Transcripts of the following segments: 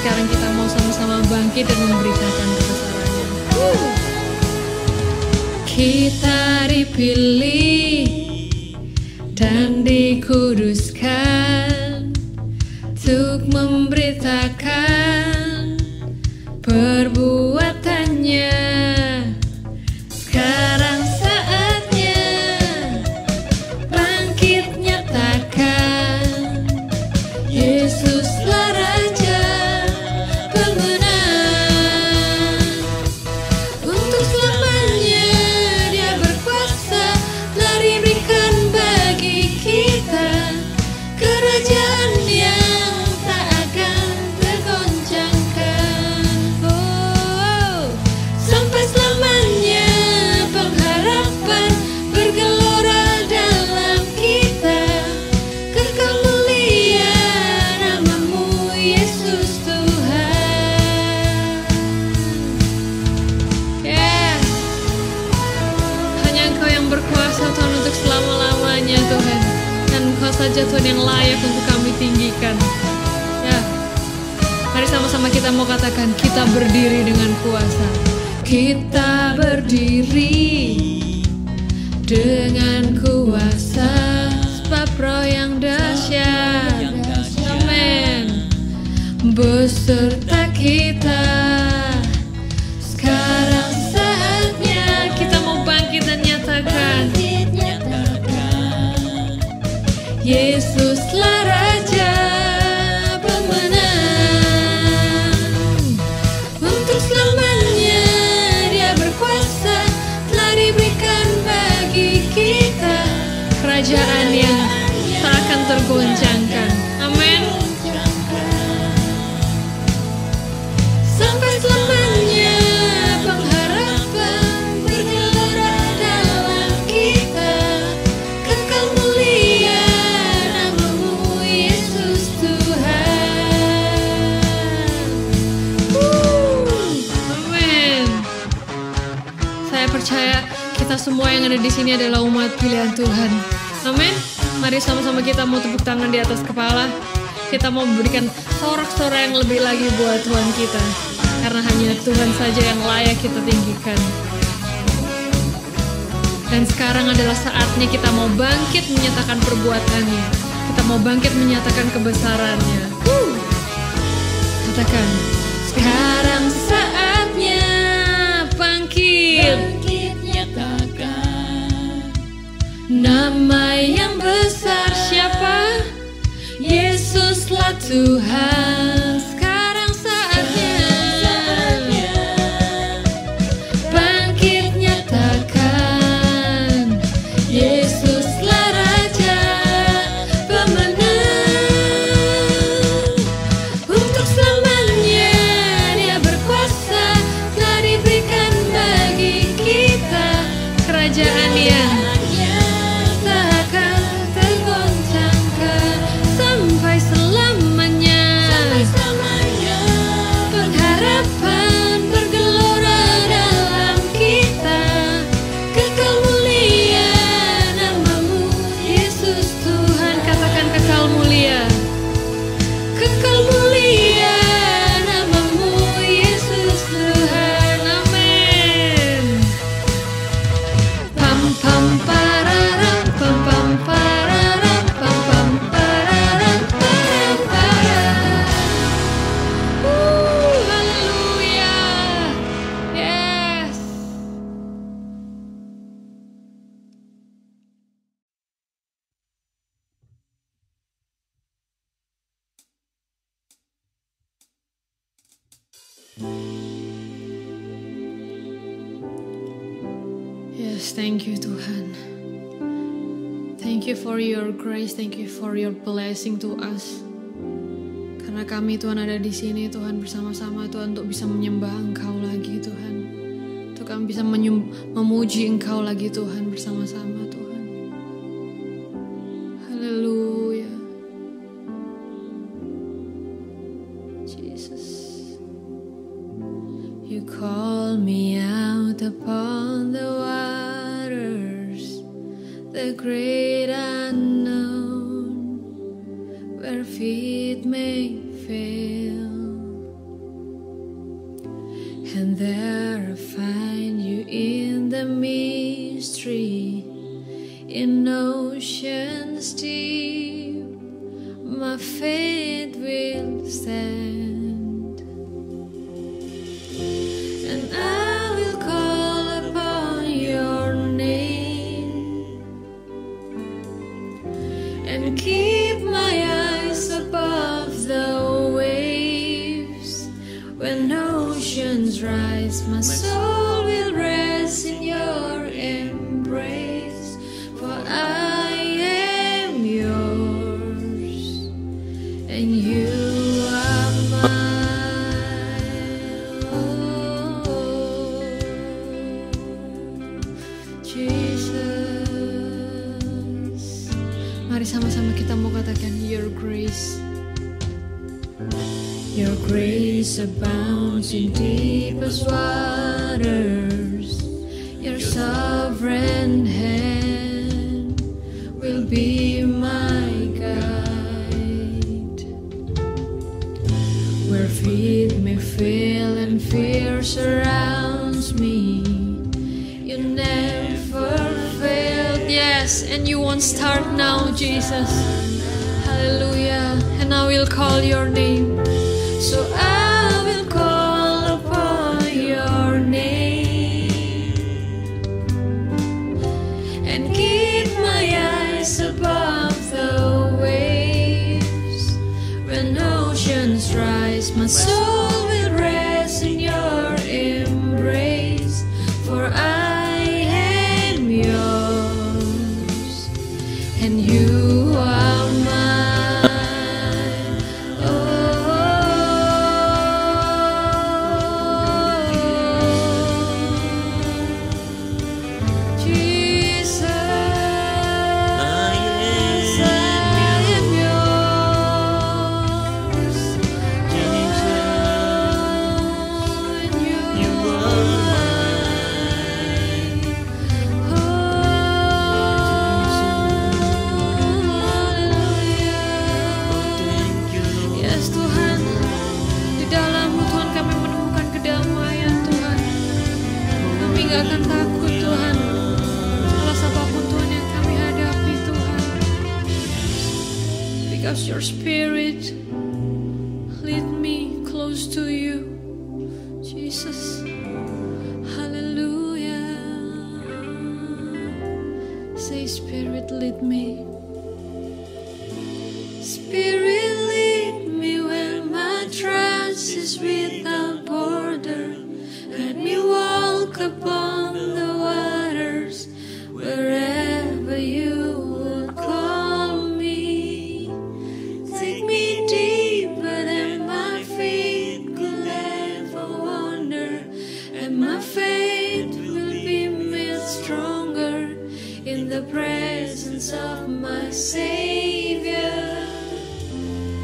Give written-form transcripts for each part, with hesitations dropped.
sekarang kita mau sama-sama bangkit dan memberitakan kebesarannya. Kita dipilih dan dikuduskan untuk memberitakan perbuatannya. Sekarang saatnya bangkit nyatakan Yesuslah Raja pemenang. Untuk selamanya Dia berkuasa, telah diberikan bagi kita kerajaan yang tak akan tergoncangkan. Sampai selamanya pengharapan bergelora dalam kita. Kekal mulia namamu Yesus Tuhan. Yes. Hanya Engkau yang berkuasa Tuhan untuk selama-lamanya Tuhan. Dan Engkau saja Tuhan yang layak untuk kami tinggikan. Ya, mari sama-sama kita mau katakan, kita berdiri dengan kuasa. Kita berdiri dengan kuasa, sebab Roh yang dahsyat, amin, beserta kita. Sekarang saatnya kita mau bangkit dan nyatakan Yesuslah Raja pemenang. Untuk selamanya Dia berkuasa, telah diberikan bagi kita kerajaan yang tak akan tergoncangkan. Amin. Sampai selamanya pengharapan bergelora dalam kita. Kekal mulia namamu Yesus Tuhan. Amin. Saya percaya kita semua yang ada di sini adalah umat pilihan Tuhan. Amin. Mari sama-sama kita mau tepuk tangan di atas kepala. Kita mau memberikan sorak-sorai yang lebih lagi buat Tuhan kita. Karena hanya Tuhan saja yang layak kita tinggikan. Dan sekarang adalah saatnya kita mau bangkit menyatakan perbuatannya. Kita mau bangkit menyatakan kebesarannya. Katakan, sekarang saatnya bangkit. Nama yang besar siapa? Yesuslah Tuhan. Sekarang saatnya bangkit nyatakan Yesuslah Raja pemenang. Untuk selamanya Dia berkuasa, telah diberikan bagi kita kerajaan yang sampai selamanya. Pengharapan bergelora dalam kita. Kekal mulia namamu Yesus Tuhan. Katakan kekal mulia. Kekal mulia namamu Yesus Tuhan. Amin. Pam pam pararam pam pam pararam pam pam pararam param param. Haleluya. Yes. Yes, thank you Tuhan. Thank you for your grace, thank you for your blessing to us. Karena kami Tuhan ada di sini Tuhan bersama-sama Tuhan untuk bisa menyembah Engkau lagi Tuhan. Untuk kami bisa memuji Engkau lagi Tuhan bersama-sama Tuhan. Haleluya. Jesus. You call me out upon the waters, the great unknown, where feet may fail. oceans deep, my faith will stand, and I will call upon your name and keep my eyes above the waves. When oceans rise, my soul will rest in your embrace, for I am yours and you are mine. Oh, Jesus. Mari sama-sama kita mau katakan your grace. Your grace abounds in deepest waters. Your sovereign hand will be my guide. Where feet may fail and fear surrounds me, you never failed. Yes, and you won't start now, Jesus. Hallelujah. And I will call your name. So I will call upon your name and keep my eyes above the waves. When oceans rise, my soul will rest in your embrace, for I am yours and you are mine. Your spirit lead me close to you, Jesus. Hallelujah. Say, Spirit, lead me. Spirit, lead me when my trust is without border. Let me walk upon the waters wherever you would call me. Take me deeper than my feet could ever wander, and my faith will be made stronger in the presence of my Savior.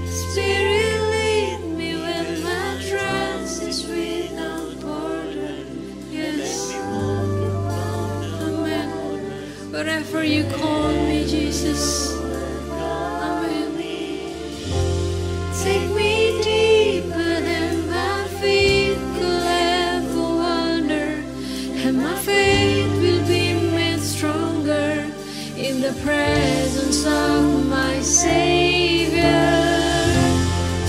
Spirit, lead me when my trust is without border. Yes, amen. Wherever you call me, Jesus. Take me deeper than my feet could ever wander, and my faith will be made stronger in the presence of my Savior.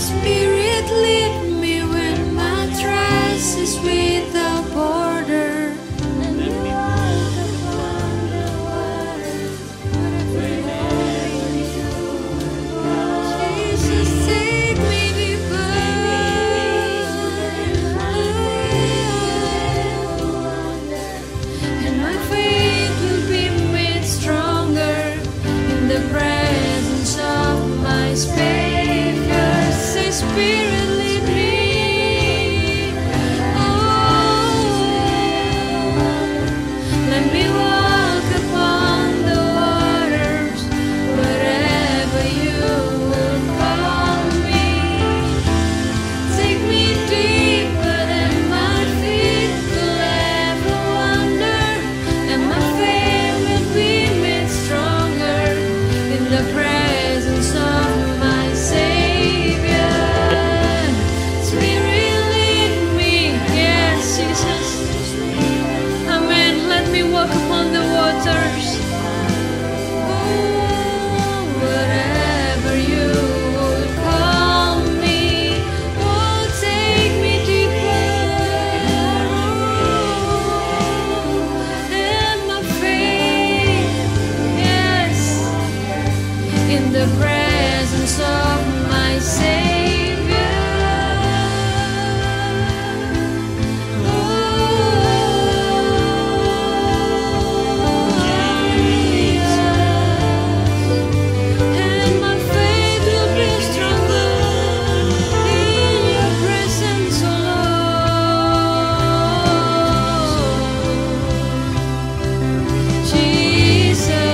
Spirit, lead me when my trust is without border. Let me walk upon the waters wherever you are. Jesus, take me deeper, and my faith will be made stronger in the presence of my Savior. Say, Spirit, lead me. Oh, let me walk upon the waters wherever you will call me. Take me deeper than my feet could ever wander, and my faith will be made stronger in the presence of my Savior. in the presence of my Savior. And my faith will be stronger in your presence, O Lord. Jesus.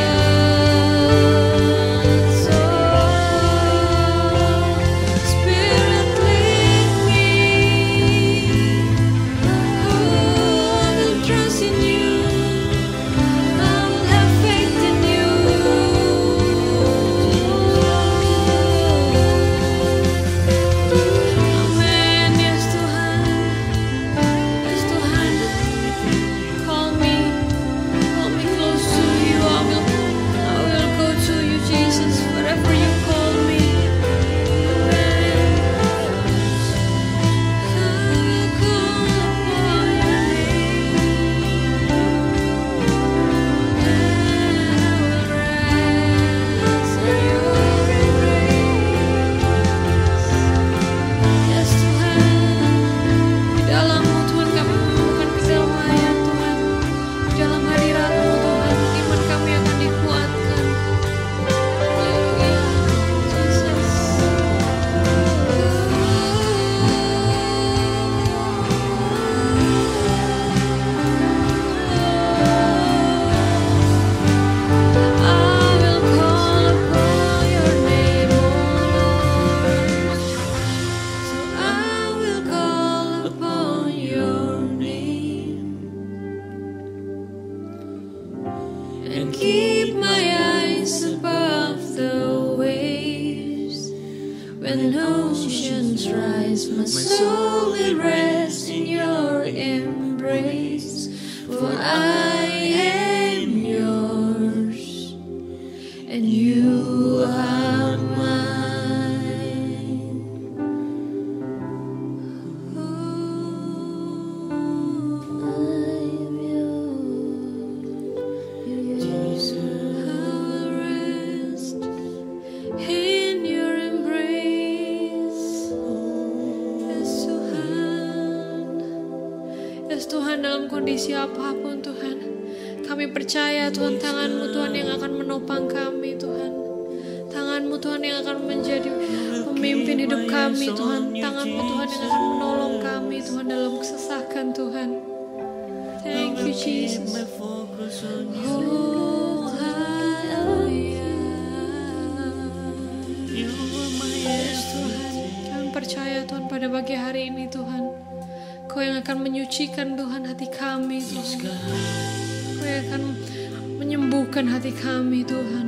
And keep my eyes above the waves. When oceans rise, my soul will rest in your embrace. For I am yours, and you are mine. Tuhan, dalam kondisi apapun Tuhan, kami percaya Tuhan, tangan-Mu Tuhan yang akan menopang kami Tuhan. Tangan-Mu Tuhan yang akan menjadi pemimpin hidup kami Tuhan. Tangan-Mu Tuhan yang akan menolong kami Tuhan dalam kesesakan Tuhan. Thank you Jesus. Oh haleluya. Yes Tuhan, kami percaya Tuhan pada pagi hari ini Tuhan, Kau yang akan menyucikan Tuhan hati kami Tuhan. Kau yang akan menyembuhkan hati kami Tuhan.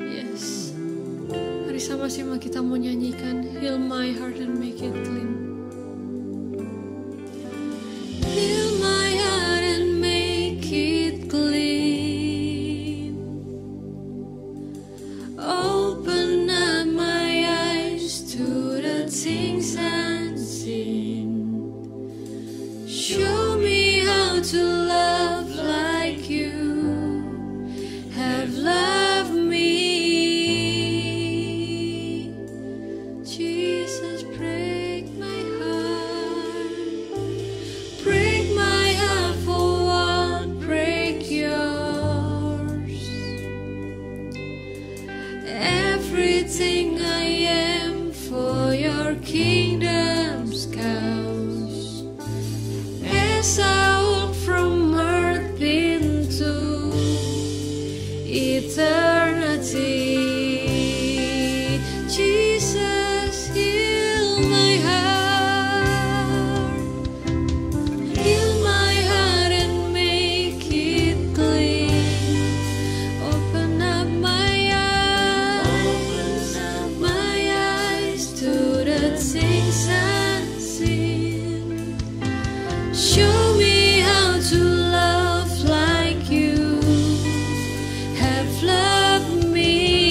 Yes. Mari sama-sama kita mau nyanyikan Heal my heart and make it clean. Heal my heart and make it clean. Open up my eyes to the things unseen. Show me how to love like you have loved me. Jesus, break my heart for what break yours. Everything I am for your kingdom's cause. As I walk from earth into eternity, Jesus, heal my heart. Heal my heart and make it clean. Open up my eyes to the things unseen. Show me how to love like you have loved me.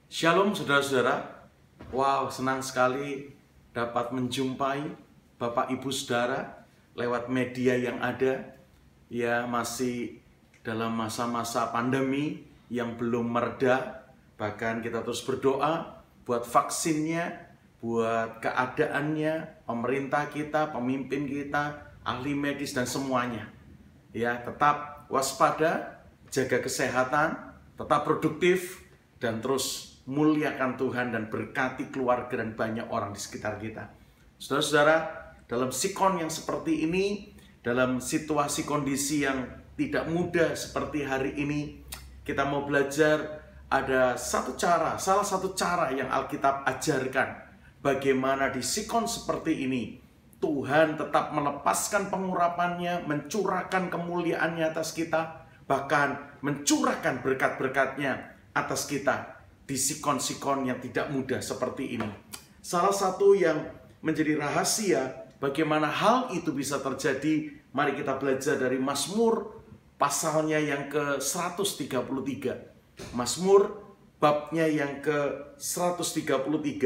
Shalom saudara-saudara. Wow, senang sekali dapat menjumpai Bapak Ibu Saudara lewat media yang ada. Ya, masih dalam masa-masa pandemi yang belum mereda. Bahkan kita terus berdoa buat vaksinnya, buat keadaannya, pemerintah kita, pemimpin kita, ahli medis dan semuanya. Ya, tetap waspada, jaga kesehatan, tetap produktif, dan terus muliakan Tuhan dan berkati keluarga dan banyak orang di sekitar kita. Saudara-saudara, dalam sikon yang seperti ini, dalam situasi kondisi yang tidak mudah seperti hari ini, kita mau belajar ada salah satu cara yang Alkitab ajarkan. Bagaimana di sikon seperti ini, Tuhan tetap melepaskan pengurapannya, mencurahkan kemuliaannya atas kita, bahkan mencurahkan berkat-berkatnya atas kita di sikon-sikon yang tidak mudah seperti ini. Salah satu yang menjadi rahasia bagaimana hal itu bisa terjadi, mari kita belajar dari Mazmur pasalnya yang ke-133. Mazmur babnya yang ke-133.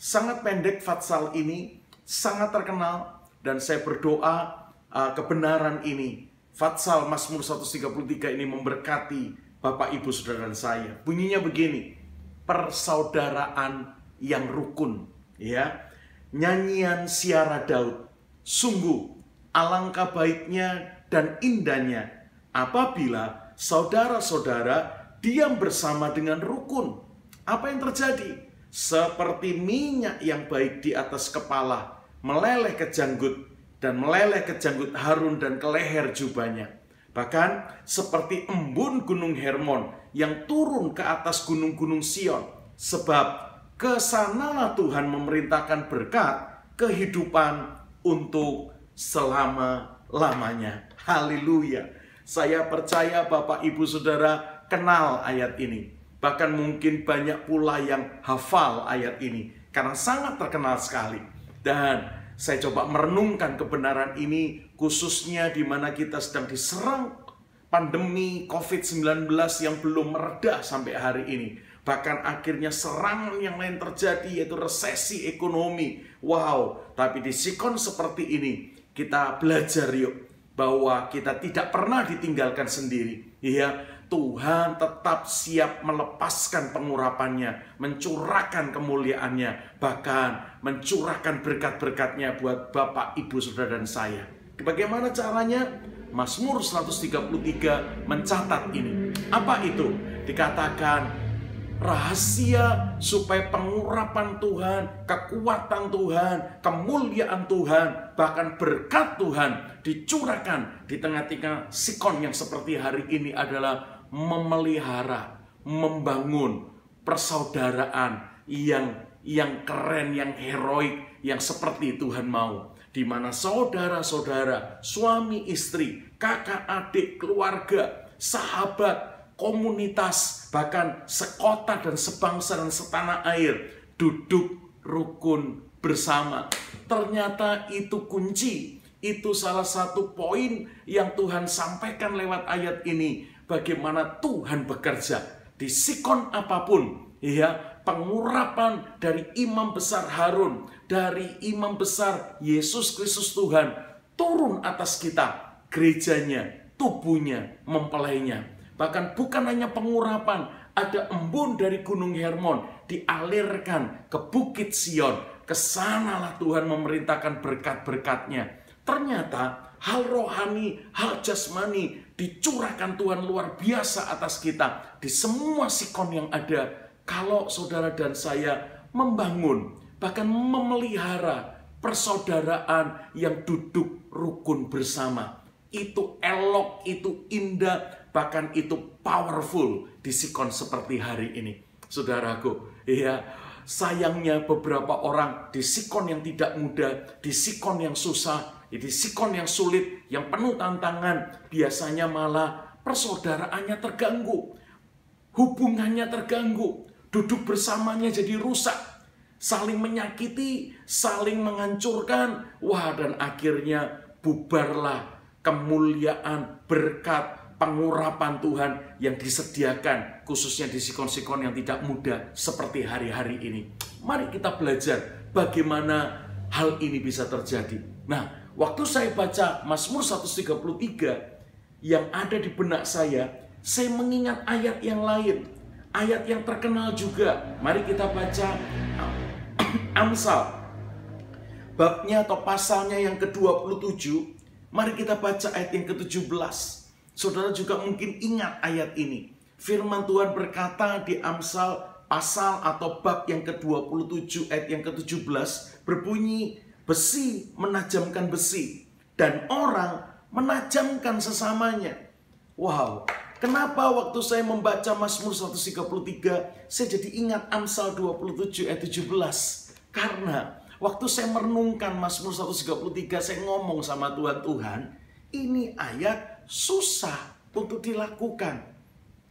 Sangat pendek fatsal ini, sangat terkenal, dan saya berdoa kebenaran ini, fatsal Mazmur 133 ini memberkati Bapak, Ibu, Saudara, dan saya. Bunyinya begini, persaudaraan yang rukun. Ya, nyanyian siara Daud. Sungguh alangkah baiknya dan indahnya apabila saudara-saudara diam bersama dengan rukun. Apa yang terjadi? Seperti minyak yang baik di atas kepala, meleleh ke janggut, dan meleleh ke janggut Harun dan ke leher jubahnya. Bahkan seperti embun gunung Hermon yang turun ke atas gunung-gunung Sion. Sebab kesanalah Tuhan memerintahkan berkat kehidupan untuk selama-lamanya. Haleluya. Saya percaya Bapak, Ibu, Saudara kenal ayat ini. Bahkan mungkin banyak pula yang hafal ayat ini, karena sangat terkenal sekali. Dan saya coba merenungkan kebenaran ini, khususnya di mana kita sedang diserang pandemi COVID-19 yang belum mereda sampai hari ini. Bahkan akhirnya serangan yang lain terjadi, yaitu resesi ekonomi. Wow, tapi di sikon seperti ini, kita belajar yuk, bahwa kita tidak pernah ditinggalkan sendiri. Ya, Tuhan tetap siap melepaskan pengurapannya, mencurahkan kemuliaannya, bahkan mencurahkan berkat-berkatnya buat Bapak, Ibu, Saudara, dan saya. Bagaimana caranya? Mazmur 133 mencatat ini. Apa itu? Dikatakan rahasia supaya pengurapan Tuhan, kekuatan Tuhan, kemuliaan Tuhan, bahkan berkat Tuhan dicurahkan di tengah-tengah sikon yang seperti hari ini adalah memelihara, membangun persaudaraan yang keren, yang heroik, yang seperti Tuhan mau. Di mana saudara-saudara, suami istri, kakak adik, keluarga, sahabat, komunitas, bahkan sekota dan sebangsa dan setanah air duduk rukun bersama. Ternyata itu kunci, itu salah satu poin yang Tuhan sampaikan lewat ayat ini. Bagaimana Tuhan bekerja di sikon apapun, ya, pengurapan dari imam besar Harun, dari imam besar Yesus Kristus Tuhan turun atas kita, gerejanya, tubuhnya, mempelainya. Bahkan bukan hanya pengurapan, ada embun dari gunung Hermon dialirkan ke bukit Sion. Kesanalah Tuhan memerintahkan berkat-berkatnya. Ternyata hal rohani, hal jasmani dicurahkan Tuhan luar biasa atas kita di semua sikon yang ada. Kalau saudara dan saya membangun, bahkan memelihara persaudaraan yang duduk rukun bersama, itu elok, itu indah, bahkan itu powerful di sikon seperti hari ini. Saudaraku, ya, sayangnya beberapa orang di sikon yang tidak mudah, di sikon yang susah, di sikon yang sulit, yang penuh tantangan, biasanya malah persaudaraannya terganggu, hubungannya terganggu, duduk bersamanya jadi rusak, saling menyakiti, saling menghancurkan. Wah, dan akhirnya bubarlah kemuliaan, berkat, pengurapan Tuhan yang disediakan khususnya di sikon-sikon yang tidak mudah seperti hari-hari ini. Mari kita belajar bagaimana hal ini bisa terjadi. Nah, waktu saya baca Mazmur 133 yang ada di benak saya mengingat ayat yang lain, ayat yang terkenal juga. Mari kita baca Amsal babnya atau pasalnya yang ke-27. Mari kita baca ayat yang ke-17. Saudara juga mungkin ingat ayat ini. Firman Tuhan berkata di Amsal pasal atau bab yang ke-27 ayat yang ke-17 berbunyi, besi menajamkan besi dan orang menajamkan sesamanya. Wow, kenapa waktu saya membaca Mazmur 133 saya jadi ingat Amsal 27 ayat 17? Karena waktu saya merenungkan Mazmur 133 saya ngomong sama Tuhan, ini ayat susah untuk dilakukan.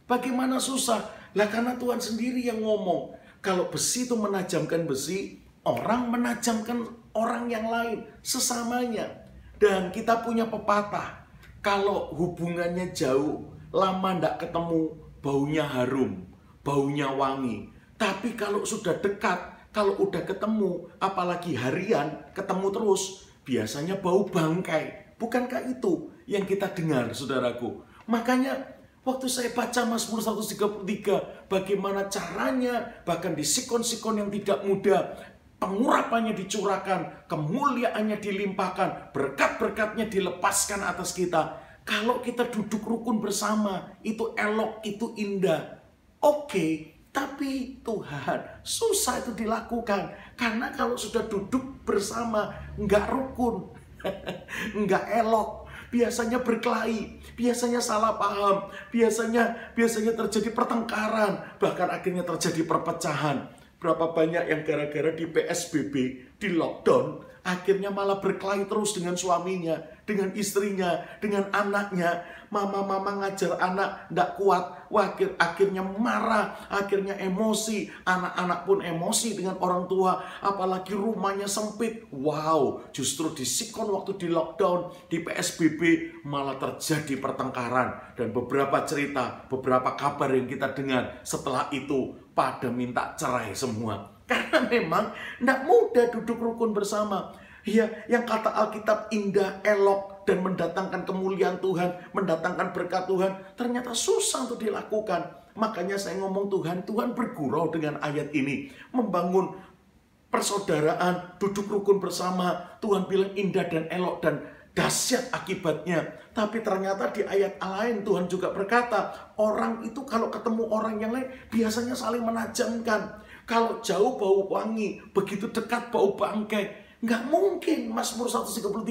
Bagaimana susah? Lah karena Tuhan sendiri yang ngomong. Kalau besi itu menajamkan besi, orang menajamkan orang yang lain, sesamanya. Dan kita punya pepatah, kalau hubungannya jauh, lama ndak ketemu, baunya harum, baunya wangi. Tapi kalau sudah dekat, kalau udah ketemu, apalagi harian, ketemu terus, biasanya bau bangkai. Bukankah itu yang kita dengar, saudaraku? Makanya waktu saya baca Mazmur 133, bagaimana caranya, bahkan di sikon-sikon yang tidak mudah, pengurapannya dicurahkan, kemuliaannya dilimpahkan, berkat-berkatnya dilepaskan atas kita. Kalau kita duduk rukun bersama, itu elok, itu indah. Oke, tapi Tuhan, susah itu dilakukan. Karena kalau sudah duduk bersama, nggak rukun, nggak elok, biasanya berkelahi, biasanya salah paham, biasanya terjadi pertengkaran, bahkan akhirnya terjadi perpecahan. Berapa banyak yang gara-gara di PSBB, di lockdown, akhirnya malah berkelahi terus dengan suaminya, dengan istrinya, dengan anaknya. Mama ngajar anak ndak kuat, akhirnya marah, akhirnya emosi. Anak-anak pun emosi dengan orang tua, apalagi rumahnya sempit. Wow, justru di sikon waktu di lockdown, di PSBB malah terjadi pertengkaran. Dan beberapa cerita, beberapa kabar yang kita dengar setelah itu pada minta cerai semua. Karena memang ndak mudah duduk rukun bersama. Ya, yang kata Alkitab indah, elok, dan mendatangkan kemuliaan Tuhan, mendatangkan berkat Tuhan, ternyata susah untuk dilakukan. Makanya saya ngomong Tuhan bergurau dengan ayat ini. Membangun persaudaraan, duduk rukun bersama. Tuhan bilang indah dan elok dan dahsyat akibatnya. Tapi ternyata di ayat lain Tuhan juga berkata, orang itu kalau ketemu orang yang lain, biasanya saling menajamkan. Kalau jauh bau wangi, begitu dekat bau bangkai. Nggak mungkin Mazmur 133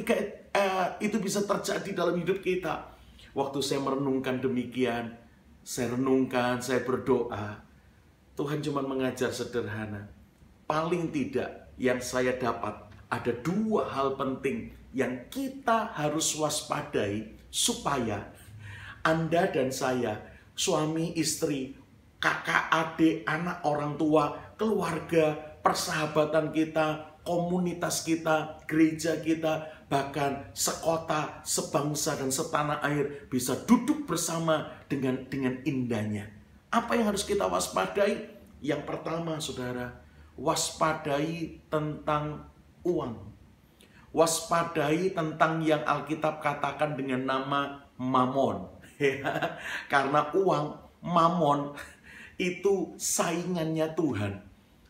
itu bisa terjadi dalam hidup kita. Waktu saya merenungkan demikian, saya berdoa, Tuhan cuma mengajar sederhana. Paling tidak yang saya dapat, ada dua hal penting yang kita harus waspadai supaya Anda dan saya, suami, istri, kakak, adik, anak, orang tua, keluarga, persahabatan kita, komunitas kita, gereja kita, bahkan sekota, sebangsa, dan setanah air bisa duduk bersama dengan indahnya. Apa yang harus kita waspadai? Yang pertama, saudara, waspadai tentang uang. Waspadai tentang yang Alkitab katakan dengan nama mamon. Karena uang, mamon, itu saingannya Tuhan.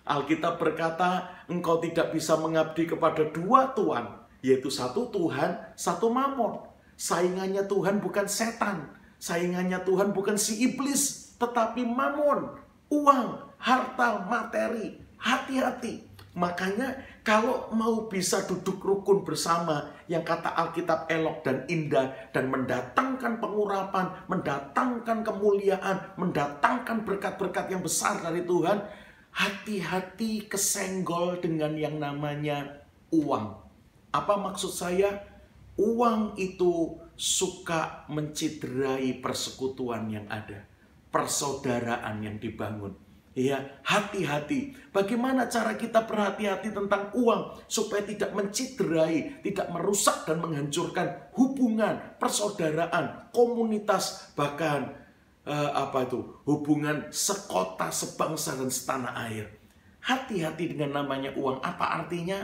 Alkitab berkata, engkau tidak bisa mengabdi kepada dua tuan, yaitu satu Tuhan, satu mamon. Saingannya Tuhan bukan setan, saingannya Tuhan bukan si iblis, tetapi mamon, uang, harta, materi. Hati-hati. Makanya kalau mau bisa duduk rukun bersama, yang kata Alkitab elok dan indah, dan mendatangkan pengurapan, mendatangkan kemuliaan, mendatangkan berkat-berkat yang besar dari Tuhan, hati-hati kesenggol dengan yang namanya uang. Apa maksud saya? Uang itu suka menciderai persekutuan yang ada, persaudaraan yang dibangun. Ya, hati-hati. Bagaimana cara kita berhati-hati tentang uang supaya tidak menciderai, tidak merusak dan menghancurkan hubungan, persaudaraan, komunitas, bahkan hubungan sekota, sebangsa dan setanah air. Hati-hati dengan namanya uang. Apa artinya?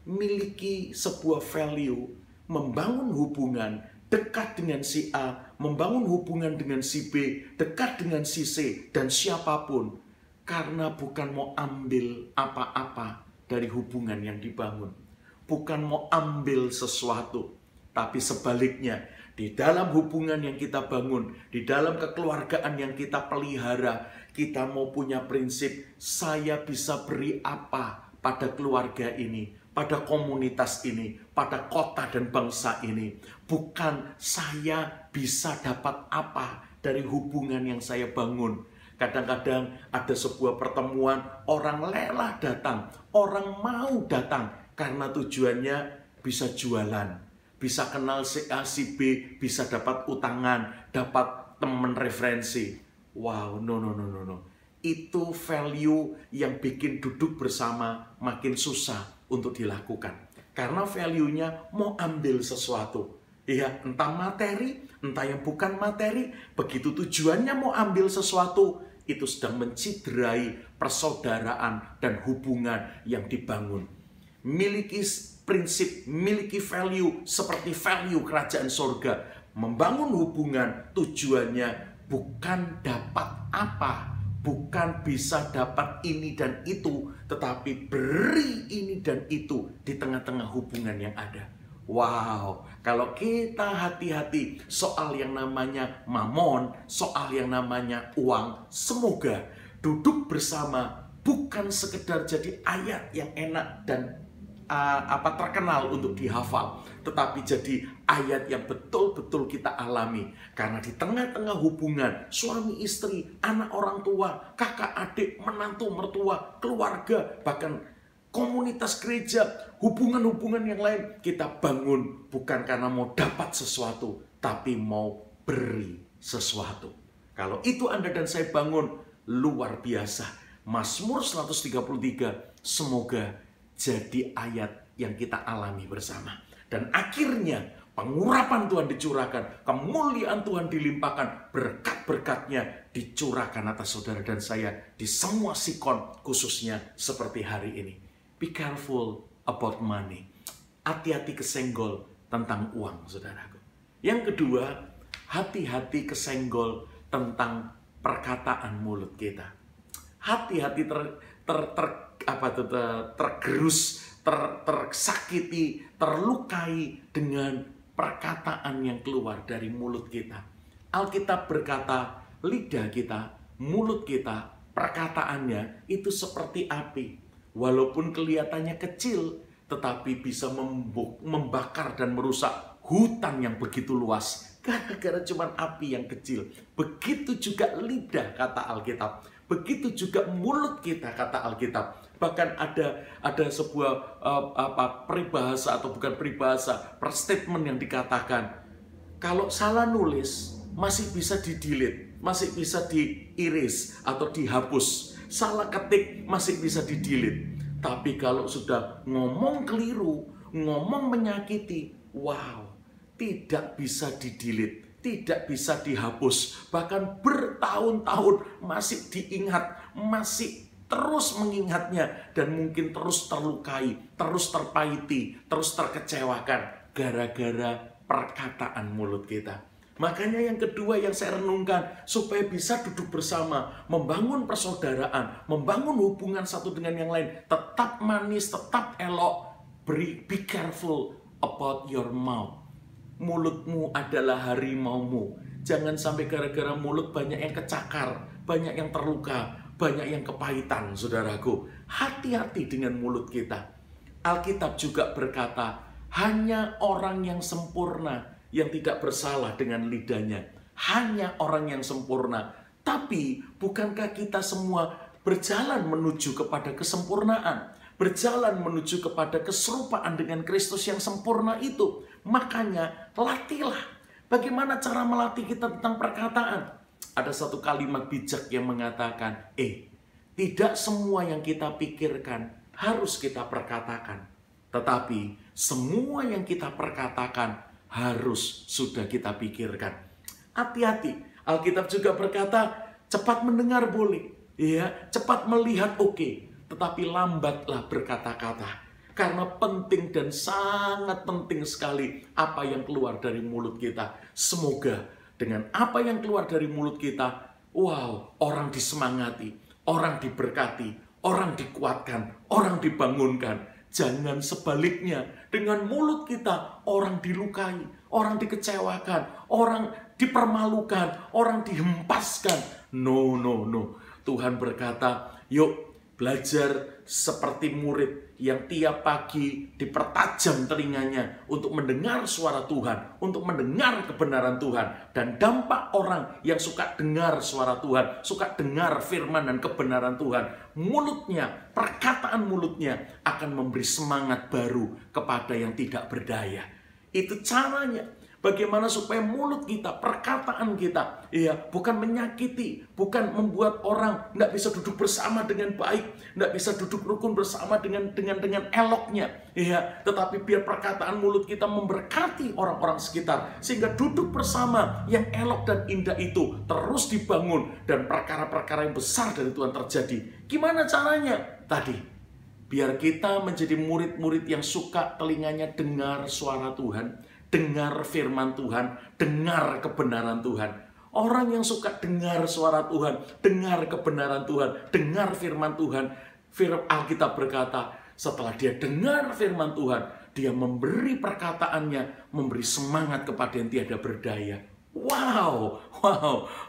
Miliki sebuah value, membangun hubungan dekat dengan si A, membangun hubungan dengan si B, dekat dengan si C dan siapapun. Karena bukan mau ambil apa-apa dari hubungan yang dibangun. Bukan mau ambil sesuatu. Tapi sebaliknya, di dalam hubungan yang kita bangun, di dalam kekeluargaan yang kita pelihara, kita mau punya prinsip, saya bisa beri apa pada keluarga ini, pada komunitas ini, pada kota dan bangsa ini. Bukan saya bisa dapat apa dari hubungan yang saya bangun. Kadang-kadang ada sebuah pertemuan, orang lelah datang, orang mau datang karena tujuannya bisa jualan, bisa kenal si A, si B, bisa dapat utangan, dapat teman referensi. Wow, no. Itu value yang bikin duduk bersama makin susah untuk dilakukan. Karena value-nya mau ambil sesuatu. Ya, entah materi, entah yang bukan materi, begitu tujuannya mau ambil sesuatu, itu sedang menciderai persaudaraan dan hubungan yang dibangun. Miliki prinsip, miliki value seperti value kerajaan surga. Membangun hubungan tujuannya bukan dapat apa, bukan bisa dapat ini dan itu, tetapi beri ini dan itu di tengah-tengah hubungan yang ada. Wow, kalau kita hati-hati soal yang namanya mamon, soal yang namanya uang, semoga duduk bersama bukan sekedar jadi ayat yang enak dan terkenal untuk dihafal, tetapi jadi ayat yang betul-betul kita alami. Karena di tengah-tengah hubungan suami istri, anak orang tua, kakak adik, menantu mertua, keluarga, bahkan komunitas gereja, hubungan-hubungan yang lain, kita bangun bukan karena mau dapat sesuatu, tapi mau beri sesuatu. Kalau itu Anda dan saya bangun, luar biasa. Mazmur 133 semoga jadi ayat yang kita alami bersama. Dan akhirnya pengurapan Tuhan dicurahkan, kemuliaan Tuhan dilimpahkan, berkat-berkatnya dicurahkan atas saudara dan saya di semua sikon, khususnya seperti hari ini. Be careful about money. Hati-hati kesenggol tentang uang, saudaraku. Yang kedua, hati-hati kesenggol tentang perkataan mulut kita. Hati-hati tergerus, tersakiti, terlukai dengan perkataan yang keluar dari mulut kita. Alkitab berkata, lidah kita, mulut kita, perkataannya itu seperti api. Walaupun kelihatannya kecil, tetapi bisa membakar dan merusak hutan yang begitu luas. Gara-gara cuma api yang kecil. Begitu juga lidah, kata Alkitab. Begitu juga mulut kita, kata Alkitab. Bahkan ada sebuah peribahasa atau bukan peribahasa, statement yang dikatakan, kalau salah nulis masih bisa di-delete, masih bisa diiris atau dihapus. Salah ketik masih bisa di-delete. Tapi kalau sudah ngomong keliru, ngomong menyakiti, wow, tidak bisa di-delete, tidak bisa dihapus. Bahkan bertahun-tahun masih diingat, masih terus mengingatnya, dan mungkin terus terlukai, terus terpahiti, terus terkecewakan gara-gara perkataan mulut kita. Makanya yang kedua yang saya renungkan, supaya bisa duduk bersama, membangun persaudaraan, membangun hubungan satu dengan yang lain, tetap manis, tetap elok, be careful about your mouth. Mulutmu adalah harimaumu. Jangan sampai gara-gara mulut banyak yang kecakar, banyak yang terluka, banyak yang kepahitan, saudaraku. Hati-hati dengan mulut kita. Alkitab juga berkata, hanya orang yang sempurna yang tidak bersalah dengan lidahnya. Hanya orang yang sempurna. Tapi bukankah kita semua berjalan menuju kepada kesempurnaan? Berjalan menuju kepada keserupaan dengan Kristus yang sempurna itu. Makanya latihlah. Bagaimana cara melatih kita tentang perkataan? Ada satu kalimat bijak yang mengatakan, Tidak semua yang kita pikirkan harus kita perkatakan. Tetapi semua yang kita perkatakan harus sudah kita pikirkan. Hati-hati. Alkitab juga berkata, cepat mendengar boleh, ya, cepat melihat oke, tetapi lambatlah berkata-kata. Karena penting dan sangat penting sekali apa yang keluar dari mulut kita. Semoga dengan apa yang keluar dari mulut kita, wow, orang disemangati, orang diberkati, orang dikuatkan, orang dibangunkan. Jangan sebaliknya, dengan mulut kita orang dilukai, orang dikecewakan, orang dipermalukan, orang dihempaskan. No. Tuhan berkata, yuk belajar seperti murid yang tiap pagi dipertajam telinganya untuk mendengar suara Tuhan, untuk mendengar kebenaran Tuhan. Dan dampak orang yang suka dengar suara Tuhan, suka dengar firman dan kebenaran Tuhan, mulutnya, perkataan mulutnya akan memberi semangat baru kepada yang tidak berdaya. Itu caranya. Bagaimana supaya mulut kita, perkataan kita, ya, bukan menyakiti, bukan membuat orang tidak bisa duduk bersama dengan baik, tidak bisa duduk rukun bersama dengan eloknya, ya, tetapi biar perkataan mulut kita memberkati orang-orang sekitar, sehingga duduk bersama yang elok dan indah itu terus dibangun dan perkara-perkara yang besar dari Tuhan terjadi. Gimana caranya? Tadi, biar kita menjadi murid-murid yang suka telinganya dengar suara Tuhan, dengar firman Tuhan, dengar kebenaran Tuhan. Orang yang suka dengar suara Tuhan, dengar kebenaran Tuhan, dengar firman Tuhan. Alkitab berkata, setelah dia dengar firman Tuhan, dia memberi perkataannya, memberi semangat kepada yang tiada berdaya. Wow,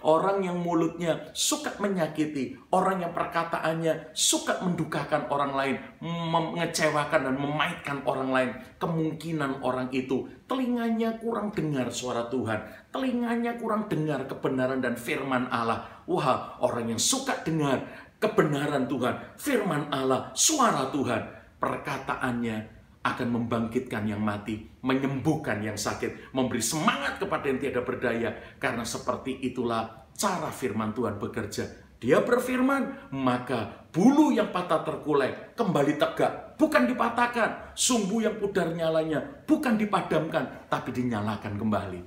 orang yang mulutnya suka menyakiti, orang yang perkataannya suka mendukakan orang lain, mengecewakan dan memahitkan orang lain. Kemungkinan orang itu telinganya kurang dengar suara Tuhan, telinganya kurang dengar kebenaran dan firman Allah. Wah, orang yang suka dengar kebenaran Tuhan, firman Allah, suara Tuhan, perkataannya akan membangkitkan yang mati, menyembuhkan yang sakit, memberi semangat kepada yang tiada berdaya. Karena seperti itulah cara firman Tuhan bekerja. Dia berfirman, maka bulu yang patah terkulai kembali tegak, bukan dipatahkan. Sumbu yang pudar nyalanya bukan dipadamkan, tapi dinyalakan kembali.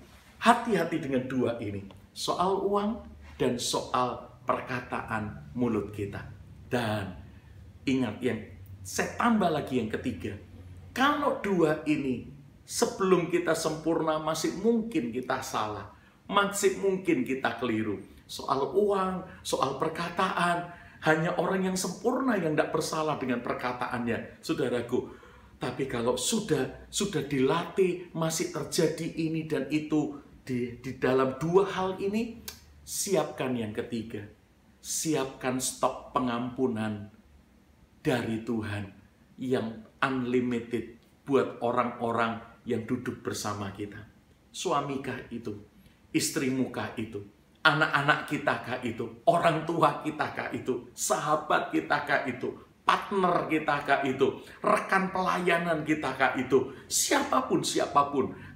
Hati-hati dengan dua ini, soal uang dan soal perkataan mulut kita. Dan ingat, yang saya tambah lagi yang ketiga, kalau dua ini sebelum kita sempurna masih mungkin kita salah, masih mungkin kita keliru. Soal uang, soal perkataan, hanya orang yang sempurna yang tidak bersalah dengan perkataannya, saudaraku. Tapi kalau sudah dilatih, masih terjadi ini dan itu di dalam dua hal ini, siapkan yang ketiga. Siapkan stok pengampunan dari Tuhan yang unlimited buat orang-orang yang duduk bersama kita. Suamikah itu? Istrimukah itu? Anak-anak kitakah itu? Orang tua kitakah itu? Sahabat kitakah itu? Partner kitakah itu? Rekan pelayanan kitakah itu? Siapapun,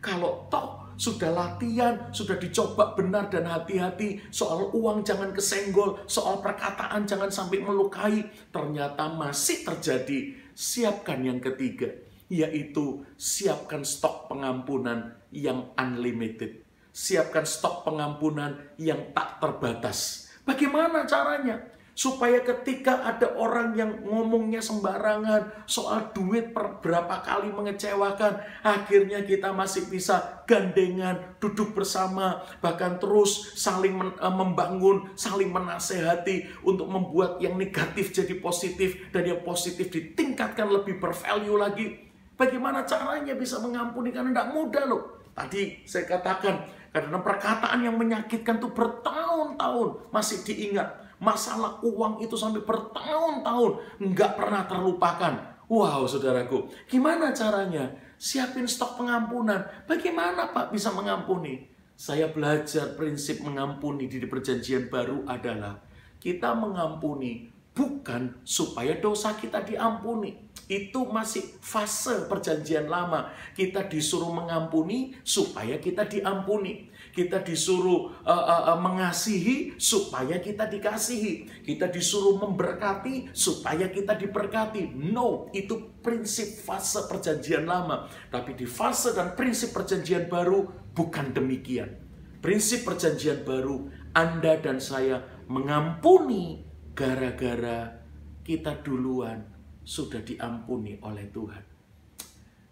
kalau toh sudah latihan, sudah dicoba benar dan hati-hati, soal uang jangan kesenggol, soal perkataan jangan sampai melukai, ternyata masih terjadi, siapkan yang ketiga, yaitu siapkan stok pengampunan yang unlimited. Siapkan stok pengampunan yang tak terbatas. Bagaimana caranya? Supaya ketika ada orang yang ngomongnya sembarangan, soal duit berapa kali mengecewakan, akhirnya kita masih bisa gandengan, duduk bersama, bahkan terus saling membangun, saling menasehati untuk membuat yang negatif jadi positif, dan yang positif ditingkatkan lebih bervalue lagi. Bagaimana caranya bisa mengampuni? Karena tidak mudah loh. Tadi saya katakan, karena perkataan yang menyakitkan itu bertahun-tahun masih diingat. Masalah uang itu sampai bertahun-tahun nggak pernah terlupakan. Wow, saudaraku, gimana caranya? Siapin stok pengampunan. Bagaimana Pak bisa mengampuni? Saya belajar prinsip mengampuni di perjanjian baru adalah kita mengampuni bukan supaya dosa kita diampuni. Itu masih fase perjanjian lama. Kita disuruh mengampuni supaya kita diampuni. Kita disuruh mengasihi supaya kita dikasihi. Kita disuruh memberkati supaya kita diberkati. No, itu prinsip fase perjanjian lama. Tapi di fase dan prinsip perjanjian baru bukan demikian. Prinsip perjanjian baru, Anda dan saya mengampuni gara-gara kita duluan sudah diampuni oleh Tuhan.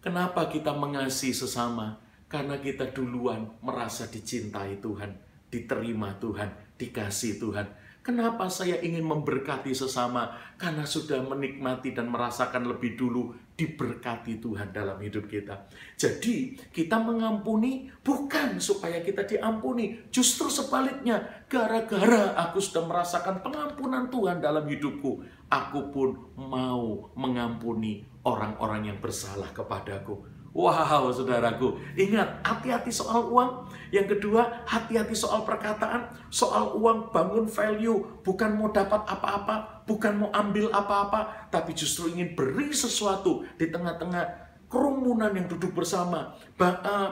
Kenapa kita mengasihi sesama? Karena kita duluan merasa dicintai Tuhan, diterima Tuhan, dikasih Tuhan. Kenapa saya ingin memberkati sesama? Karena sudah menikmati dan merasakan lebih dulu diberkati Tuhan dalam hidup kita. Jadi kita mengampuni bukan supaya kita diampuni. Justru sebaliknya, gara-gara aku sudah merasakan pengampunan Tuhan dalam hidupku, aku pun mau mengampuni orang-orang yang bersalah kepadaku. Wow, saudaraku, ingat, hati-hati soal uang. Yang kedua, hati-hati soal perkataan. Soal uang, bangun value. Bukan mau dapat apa-apa, bukan mau ambil apa-apa, tapi justru ingin beri sesuatu di tengah-tengah kerumunan yang duduk bersama,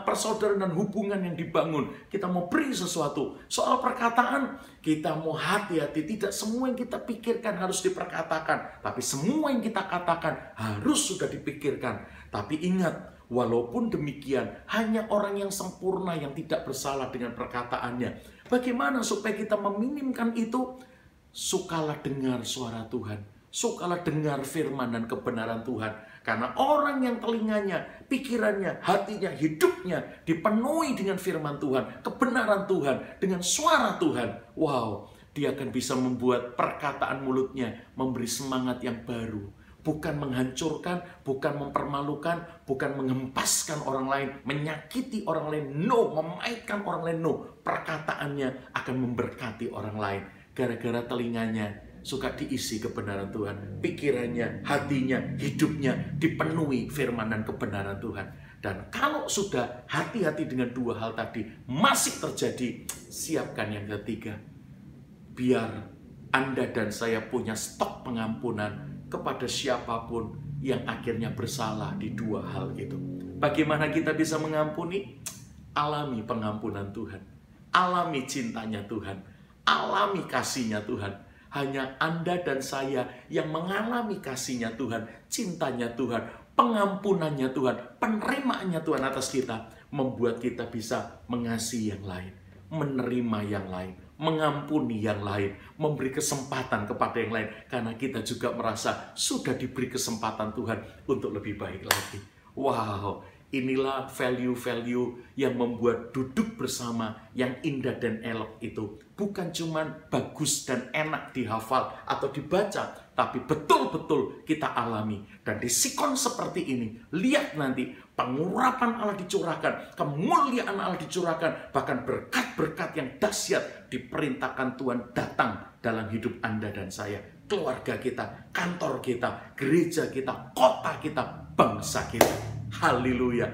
persaudaraan dan hubungan yang dibangun. Kita mau beri sesuatu. Soal perkataan, kita mau hati-hati. Tidak semua yang kita pikirkan harus diperkatakan, tapi semua yang kita katakan harus sudah dipikirkan. Tapi ingat, walaupun demikian, hanya orang yang sempurna yang tidak bersalah dengan perkataannya. Bagaimana supaya kita meminimkan itu? Sukalah dengar suara Tuhan. Sukalah dengar firman dan kebenaran Tuhan. Karena orang yang telinganya, pikirannya, hatinya, hidupnya dipenuhi dengan firman Tuhan, kebenaran Tuhan, dengan suara Tuhan. Wow, dia akan bisa membuat perkataan mulutnya memberi semangat yang baru. Bukan menghancurkan, bukan mempermalukan, bukan mengempaskan orang lain, menyakiti orang lain. No, memaitkan orang lain. No, perkataannya akan memberkati orang lain. Gara-gara telinganya suka diisi kebenaran Tuhan. Pikirannya, hatinya, hidupnya dipenuhi firman dan kebenaran Tuhan. Dan kalau sudah hati-hati dengan dua hal tadi masih terjadi, siapkan yang ketiga. Biar Anda dan saya punya stok pengampunan kepada siapapun yang akhirnya bersalah di dua hal itu. Bagaimana kita bisa mengampuni? Alami pengampunan Tuhan. Alami cintanya Tuhan. Alami kasihnya Tuhan. Hanya Anda dan saya yang mengalami kasihnya Tuhan, cintanya Tuhan, pengampunannya Tuhan, penerimaannya Tuhan atas kita, membuat kita bisa mengasihi yang lain, menerima yang lain, mengampuni yang lain, memberi kesempatan kepada yang lain, karena kita juga merasa sudah diberi kesempatan Tuhan untuk lebih baik lagi. Wow, inilah value-value yang membuat duduk bersama yang indah dan elok itu bukan cuma bagus dan enak dihafal atau dibaca, tapi betul-betul kita alami. Dan di sikon seperti ini, lihat nanti pengurapan Allah dicurahkan, kemuliaan Allah dicurahkan, bahkan berkat-berkat yang dahsyat diperintahkan Tuhan datang dalam hidup Anda dan saya, keluarga kita, kantor kita, gereja kita, kota kita, bangsa kita. Haleluya,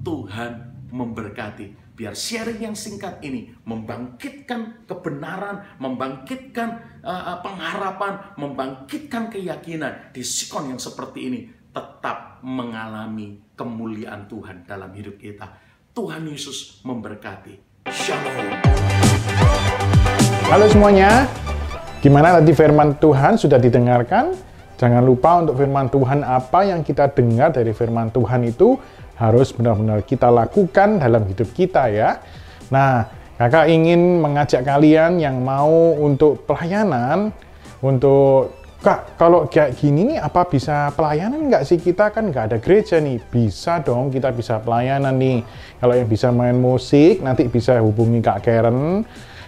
Tuhan memberkati. Biar sharing yang singkat ini membangkitkan kebenaran, membangkitkan pengharapan, membangkitkan keyakinan di sikon yang seperti ini, tetap mengalami kemuliaan Tuhan dalam hidup kita. Tuhan Yesus memberkati. Shalom. Halo semuanya, gimana tadi firman Tuhan sudah didengarkan? Jangan lupa untuk firman Tuhan, apa yang kita dengar dari firman Tuhan itu harus benar-benar kita lakukan dalam hidup kita ya. Nah, kakak ingin mengajak kalian yang mau untuk pelayanan, untuk Kak, kalau kayak gini nih apa bisa pelayanan nggak sih? Kita kan nggak ada gereja nih. Bisa dong, kita bisa pelayanan nih. Kalau yang bisa main musik, nanti bisa hubungi Kak Karen.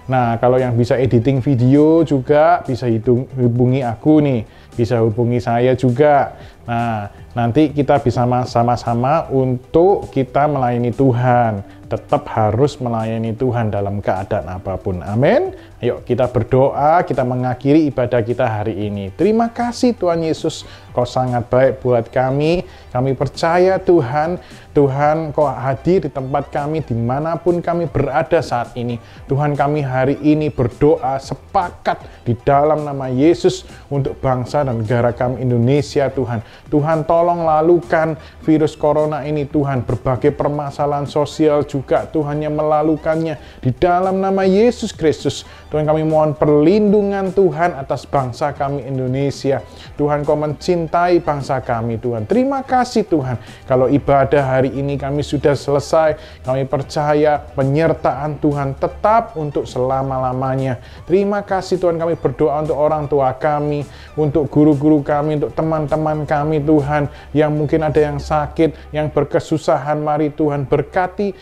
Nah, kalau yang bisa editing video juga bisa hubungi aku nih. Bisa hubungi saya juga. Nah, nanti kita bisa sama-sama untuk kita melayani Tuhan. Tetap harus melayani Tuhan dalam keadaan apapun. Amin. Ayo kita berdoa, kita mengakhiri ibadah kita hari ini. Terima kasih Tuhan Yesus, Kau sangat baik buat kami. Kami percaya Tuhan, Tuhan Kau hadir di tempat kami dimanapun kami berada saat ini. Tuhan, kami hari ini berdoa sepakat di dalam nama Yesus untuk bangsa dan negara kami Indonesia Tuhan. Tuhan tolong lalukan virus corona ini Tuhan. Berbagai permasalahan sosial juga Tuhan yang melalukannya. Di dalam nama Yesus Kristus, Tuhan kami mohon perlindungan Tuhan atas bangsa kami Indonesia. Tuhan Kau mencintai bangsa kami Tuhan. Terima kasih Tuhan. Kalau ibadah hari ini kami sudah selesai, kami percaya penyertaan Tuhan tetap untuk selama-lamanya. Terima kasih Tuhan, kami berdoa untuk orang tua kami, untuk guru-guru kami, untuk teman-teman kami Tuhan, yang mungkin ada yang sakit, yang berkesusahan. Mari Tuhan berkati,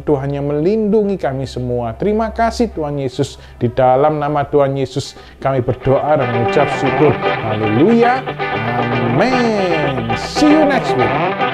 Tuhan yang melindungi kami semua. Terima kasih Tuhan Yesus. Di dalam nama Tuhan Yesus kami berdoa dan mengucap syukur. Haleluya. Amin. See you next week.